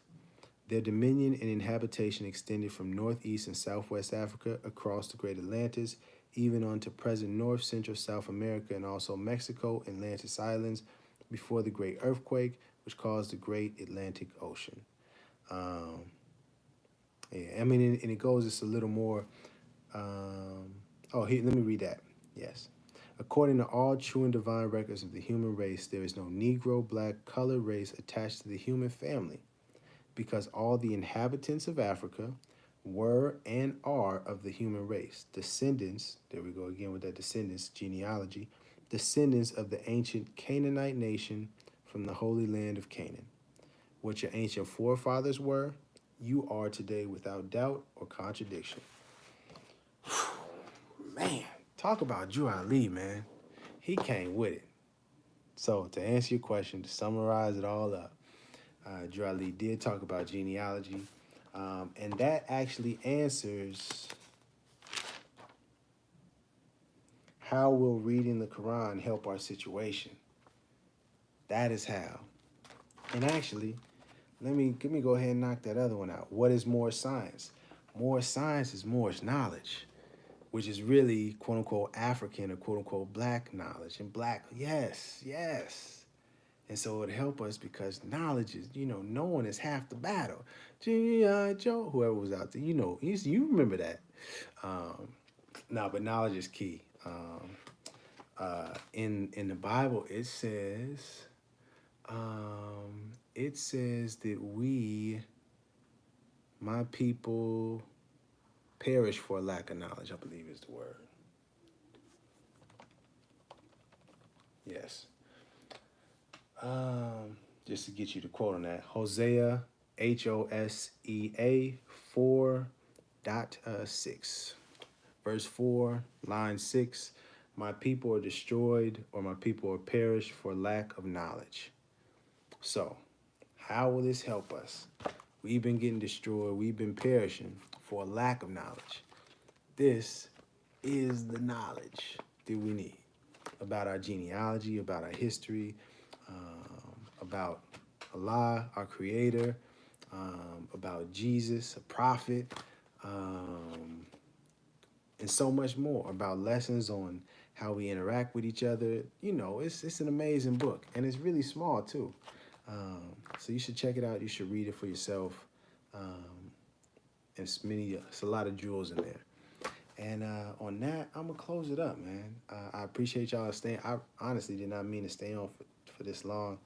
Their dominion and inhabitation extended from northeast and southwest Africa across the Great Atlantis, even onto present North, Central, South America, and also Mexico and Atlantis Islands before the Great Earthquake, which caused the Great Atlantic Ocean. And it goes just a little more. Here, let me read that. Yes. According to all true and divine records of the human race, there is no Negro, black, colored race attached to the human family, because all the inhabitants of Africa were and are of the human race, descendants, there we go again with that descendants, genealogy, descendants of the ancient Canaanite nation from the holy land of Canaan. What your ancient forefathers were, you are today without doubt or contradiction. Man, talk about Drew Ali, man. He came with it. So to answer your question, to summarize it all up, Drew Ali did talk about genealogy, and that actually answers how will reading the Quran help our situation. That is how. And actually, let me go ahead and knock that other one out. What is more science? More science is more knowledge, which is really quote unquote African or quote unquote black knowledge. And black, yes. And so it'd help us because knowledge is, knowing is half the battle. G.I. Joe, whoever was out there, you remember that. But knowledge is key. In the Bible, it says that my people perish for a lack of knowledge, I believe is the word. Yes. Just to get you the quote on that, Hosea, Hosea 4:6, verse 4, line 6. My people are destroyed, or my people are perished for lack of knowledge. So, how will this help us? We've been getting destroyed. We've been perishing for a lack of knowledge. This is the knowledge that we need about our genealogy, about our history, about Allah, our creator, about Jesus, a prophet, and so much more, about lessons on how we interact with each other. It's an amazing book, and it's really small too. So you should check it out. You should read it for yourself. Um, it's a lot of jewels in there. And on that, I'm gonna close it up, man. I appreciate y'all staying. I honestly did not mean to stay on for this long.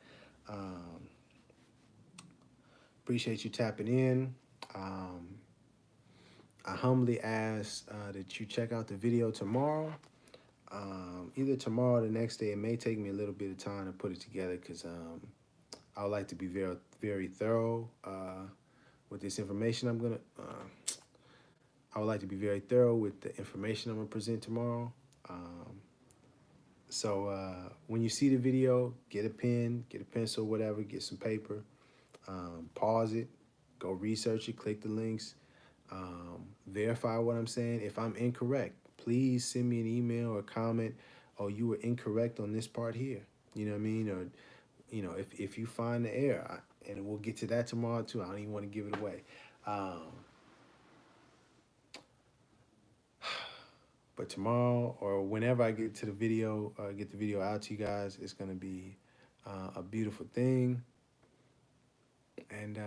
Um, appreciate you tapping in. Um, I humbly ask that you check out the video tomorrow. Either tomorrow or the next day. It may take me a little bit of time to put it together because I would like to be very, very thorough with this information. I would like to be very thorough with the information I'm gonna present tomorrow. So when you see the video, get a pen, get a pencil, whatever, get some paper, pause it, go research it, click the links, verify what I'm saying. If I'm incorrect, please send me an email or comment, oh, you were incorrect on this part here. You know what I mean? Or, if you find the error, and we'll get to that tomorrow too. I don't even want to give it away. But tomorrow or whenever I get to the video, get the video out to you guys, it's going to be a beautiful thing. And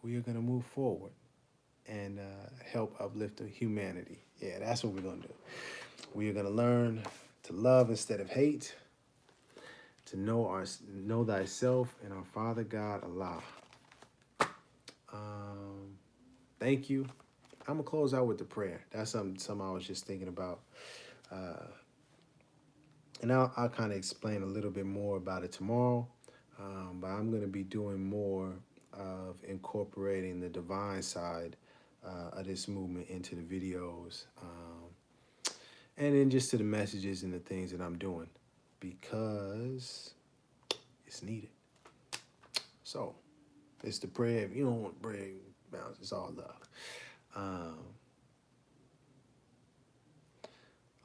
we are going to move forward and help uplift humanity. Yeah, that's what we're going to do. We are going to learn to love instead of hate, to know thyself and our Father God, Allah. Thank you. I'm going to close out with the prayer. That's something I was just thinking about. And I'll kind of explain a little bit more about it tomorrow. But I'm going to be doing more of incorporating the divine side of this movement into the videos. And then just to the messages and the things that I'm doing. Because it's needed. So, it's the prayer. If you don't want prayer, bounce. It's all love.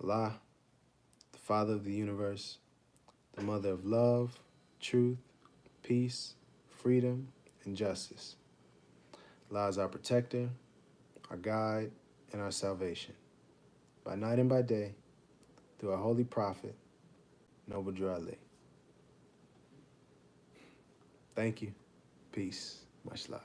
Allah, the Father of the universe, the Mother of love, truth, peace, freedom, and justice. Allah is our protector, our guide, and our salvation. By night and by day, through our holy prophet, Noble Drew Ali. Thank you. Peace. Much love.